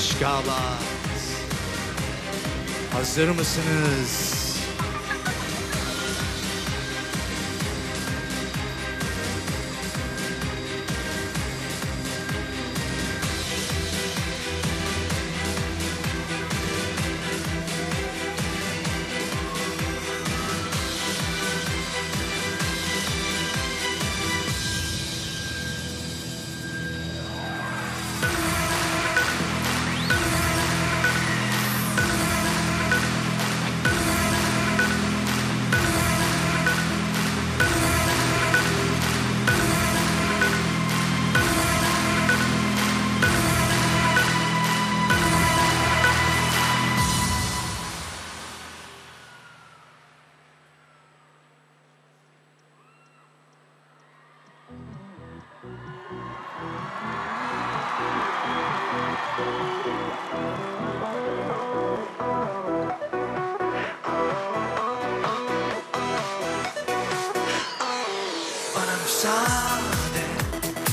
Aşkabat. Hazır mısınız?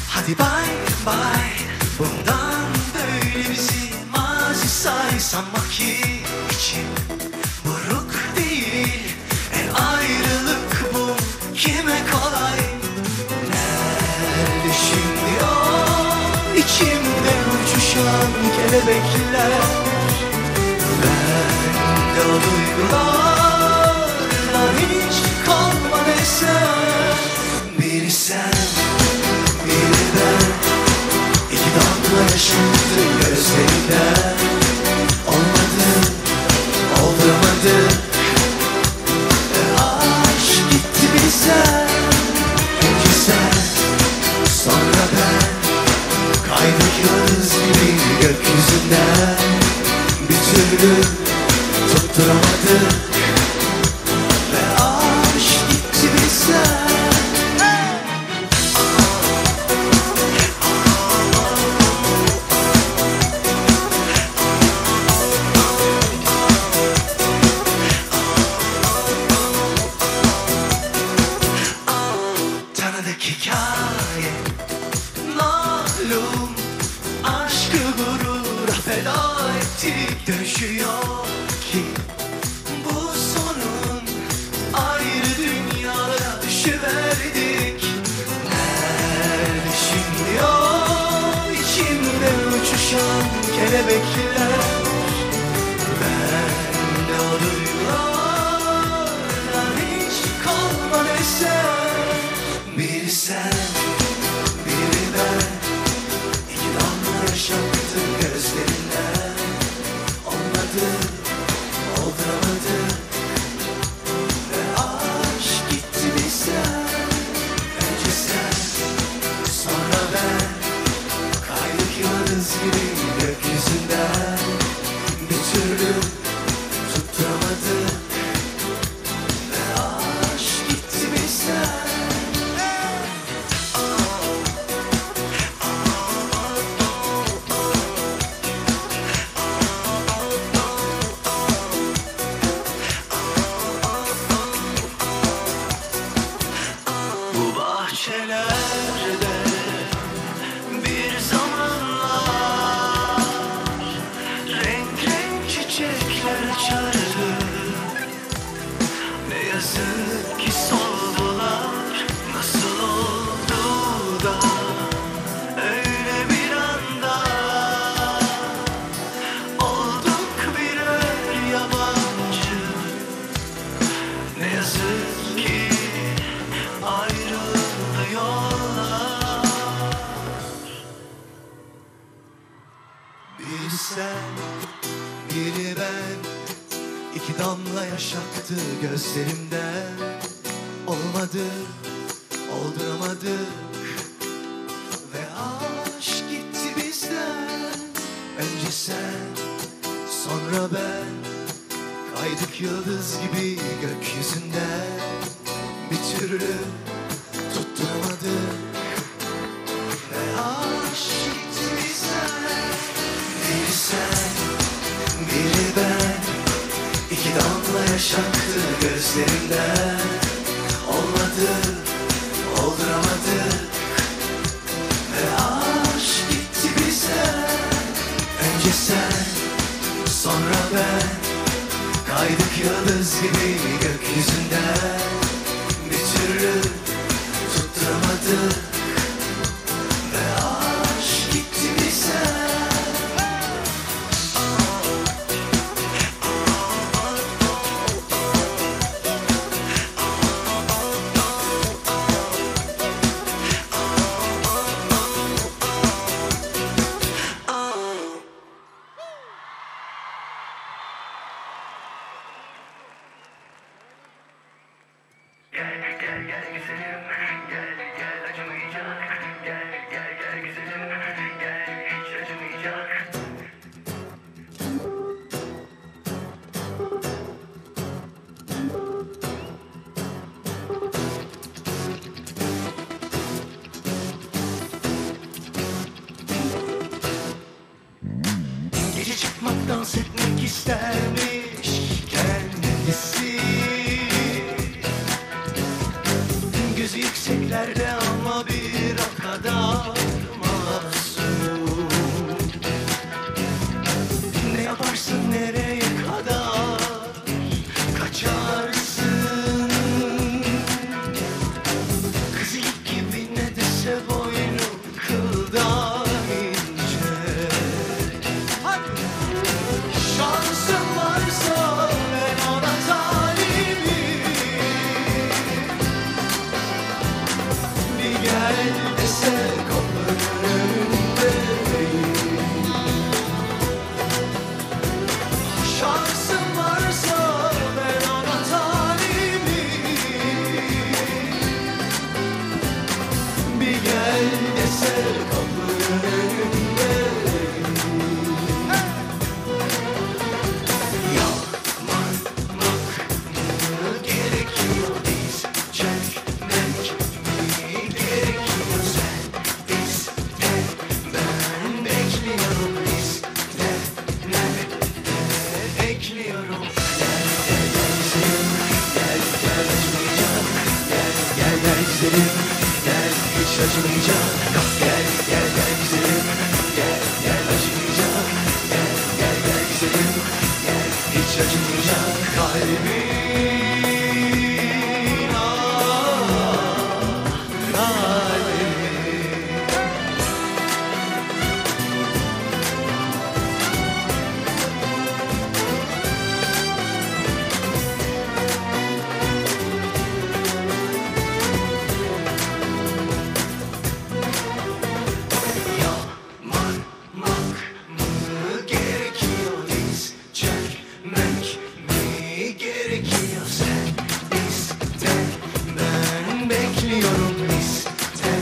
Hadi bay bay, bundan böyle bizi mazi say. Sanmak için buruk değil, ayrılık bu kime kolay. Nerede şimdi o içimde uçuşan kelebekler? Bende o duygulardan hiç kalmadı eser. Biri sen, biri ben, iki damla yaşandı gözlerinden. Olmadı, olduramadık ve aşk gitti bizden. Önce sen, sonra ben, kaydık yıldız gibi gökyüzünden. Bir türlü tutturamadık ve aşk gitti bizden. Hikaye malum, aşkı gurura feda ettik. Dönüşü yok ki bu sonun, ayrı dünyalara düşüverdik. Nerede şimdi o içimde uçuşan kelebekler? Bende o duygulardan hiç kalmadı eser. Biri sen, biri ben, iki damla yaşattı gözlerinden. Olmadı, olduramadık ve aşk gitti bizden. Önce sen, sonra ben, kaydık yıldız gibi gökyüzünden. Bir türlü tutturamadık ve aşk gitti bizden. Bahçelerde bir zamanlar renk renk çiçekler açardı. Ne yazık ki soldular. Nasıl oldu da öyle bir anda olduk birer yabancı. Ne yazık ki ayrıldı yollar. Biri sen, biri ben, iki damla yaşaktı gözlerimden. Olmadı, olduramadık ve aşk gitti bizden. Önce sen, sonra ben, kaydık yıldız gibi gökyüzünden. Bir türlü tutturamadık ve aşk gitti bizden. Biri sen, biri ben, iki damla yaşaktı gözlerinden. Olmadı, olduramadık ve aşk gitti bizden. Önce sen, sonra ben, kaydık yıldız gibi gökyüzünden. Bir türlü tutturamadık ve aşk gitti bizden. Gel gel güzelim, gel gel acımayacak. Gel gel gel güzelim, gel hiç acımayacak. Gece çıkmak, dans etmek istermiş kendisi. Gözü yükseklerde ama bir o kadar masum. Ne yaparsın, nereye kadar kaçarsın? Kızı ip gibi ne dese boynu kıldan ince. Şansın varsa ben ona talibim. Bir gel dese kapının önündeyim. Şansın varsa ben ona talibim. Bir gel dese kapının önündeyim. Gerekiyor biz çekmek mi gerekiyor sen iste ben bekliyorum iste ne ekliyorum. Gel gel güzelim gel gel acımayacak. Gel gel güzelim gel hiç acımayacak. Gel gel gel güzelim gel gel acımayacak. Gel gel güzelim gel hiç acımayacak. Kalbim gerekiyor iz çekmek mi gerekiyor sen iste ben bekliyorum iste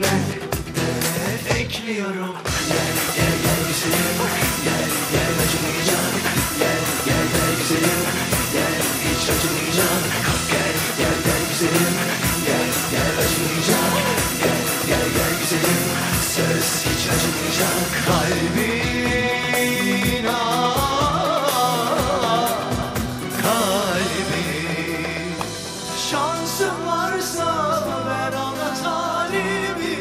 ben ekliyorum. Gel gel gel güzelim gel gel acımayacak. Gel gel gel güzelim gel hiç acımayacak. Gel gel gel güzelim gel gel acımayacak. Gel gel gel güzelim söz hiç acımayacak. Kalbin kalbim şansım varsa ben ona talibim.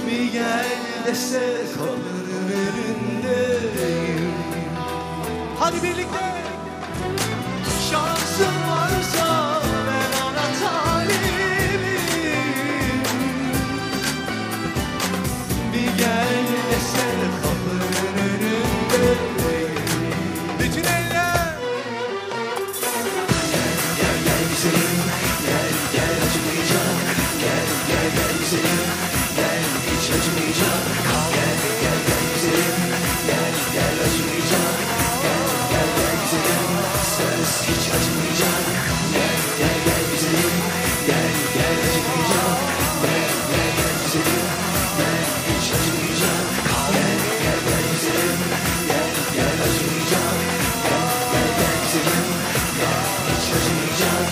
Bir gel dese kapının önündeyim. Hadi birlikte. Şansım varsa ben ona talibim. Bir gel dese kapının önündeyim. Bütün eller. Gel gel güzelim gel gel acımayacak. Gel gel gel güzelim gel hiç acımayacak. Gel gel gel güzelim gel gel acımayacak. Gel gel gel güzelim söz hiç acımayacak. Gel gel gel güzelim gel gel acımayacak. Gel gel gel güzelim gel hiç acımayacak. Gel gel gel güzelim gel gel acımayacak. Gel gel gel güzelim gel hiç acımayacak.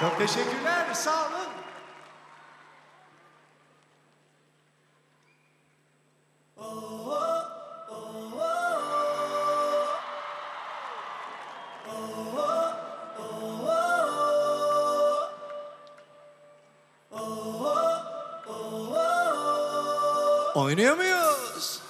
Çok teşekkürler, sağ olun. Oynuyor muyuz?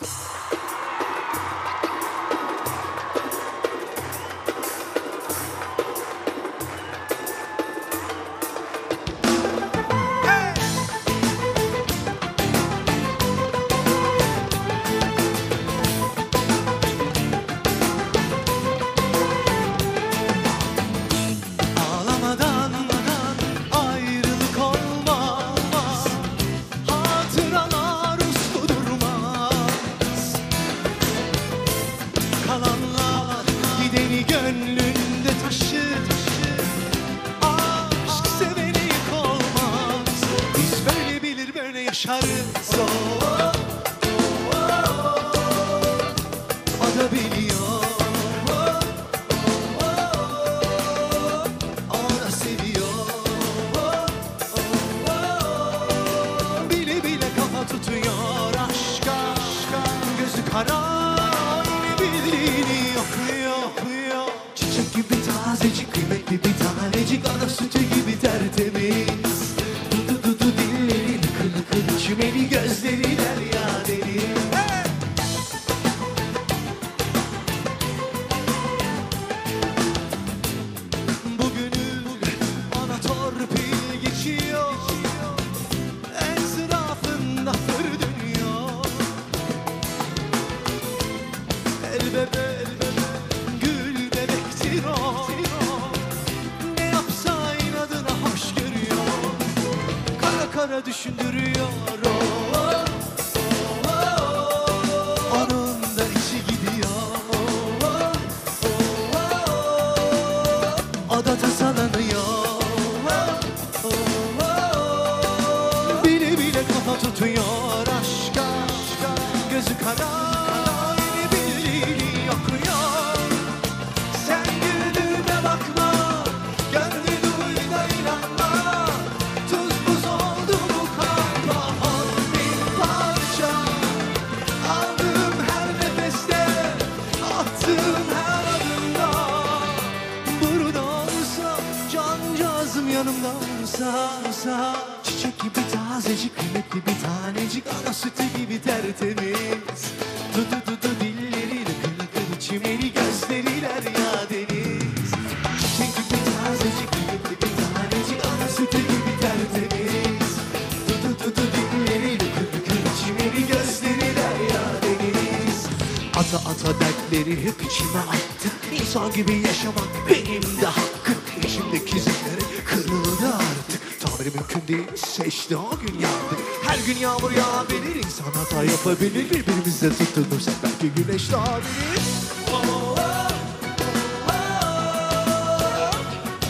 Yapabilir birbirimize tutunursak belki güneş doğabilir.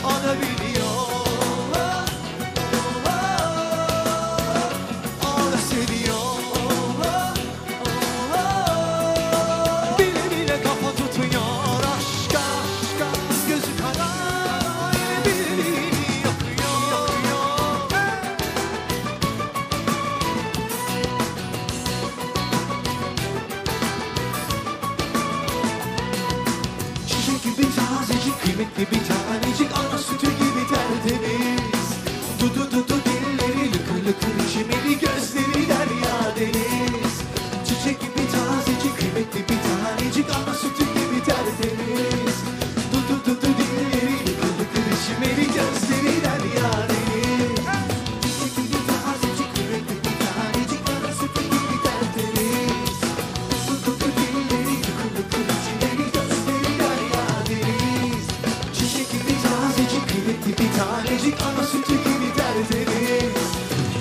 Ana biliyor, ana seviyor. Bile bile kafa tutuyor aşka, gözü kara, birbirini yakıyor. Kıymetli bir tanecik ana sütü gibi tertemiz. Dudu dilleri lıkır lıkır çimeli gözleri derya deniz. Çiçek gibi tazecik kıymetli bir tanecik ana sütü gibi tertemiz. Dudu dilleri lıkır lıkır çimeli gözleri derya deniz. Çiçek gibi tazecik kıymetli bir tanecik ana sütü gibi tertemiz. Dudu dilleri lıkır lıkır çimeli gözleri derya deniz. Çiçek gibi tazecik kıymetli bir tanecik ana sütü gibi tertemiz.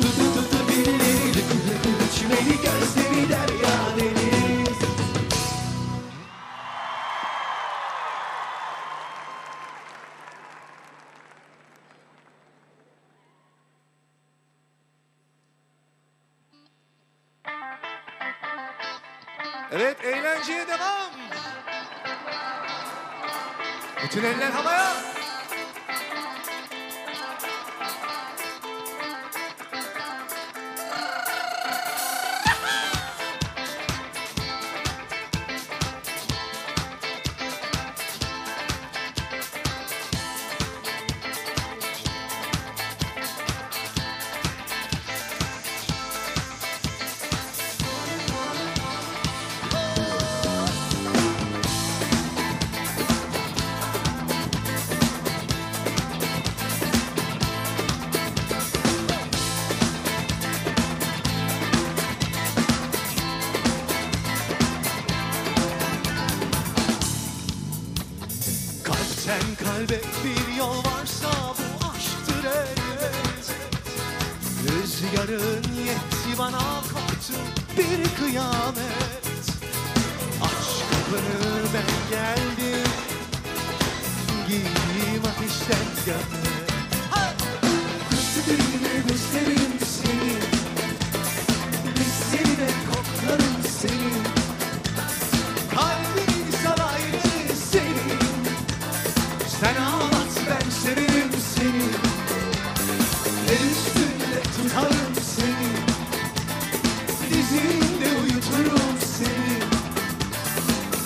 Dudu dilleri lıkır lıkır çimeli gözleri derya deniz. Evet, eğlenceye devam. Bütün eller havaya. bana koptu bir kıyamet. Aç kapını ben geldim, giyeyim ateşten gömlek. Göstereyim göstereyim seni, seni de koklarım seni. Kalbin saraylı senin, sen ağlat ben severim seni. El üstünde tutarım seni, dizimde uyuturum seni.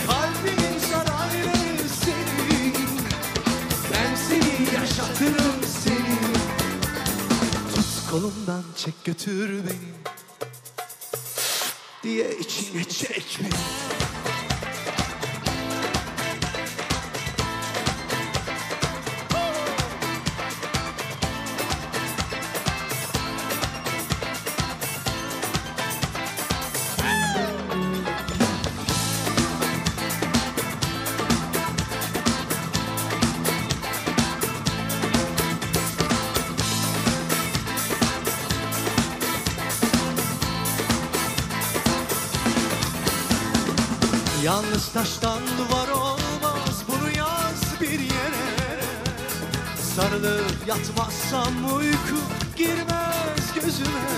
Kalbin saraylı senin, ben seni yaşatırım seni. Tut kolumdan çek götür beni, diye içine çek beni. Yalnız taştan duvar olmaz, bunu yaz bir yere. Sarılıp yatmazsam uyku girmez gözüme.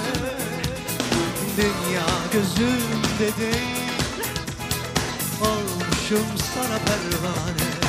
Dünya gözümde değil, olmuşum sana pervane.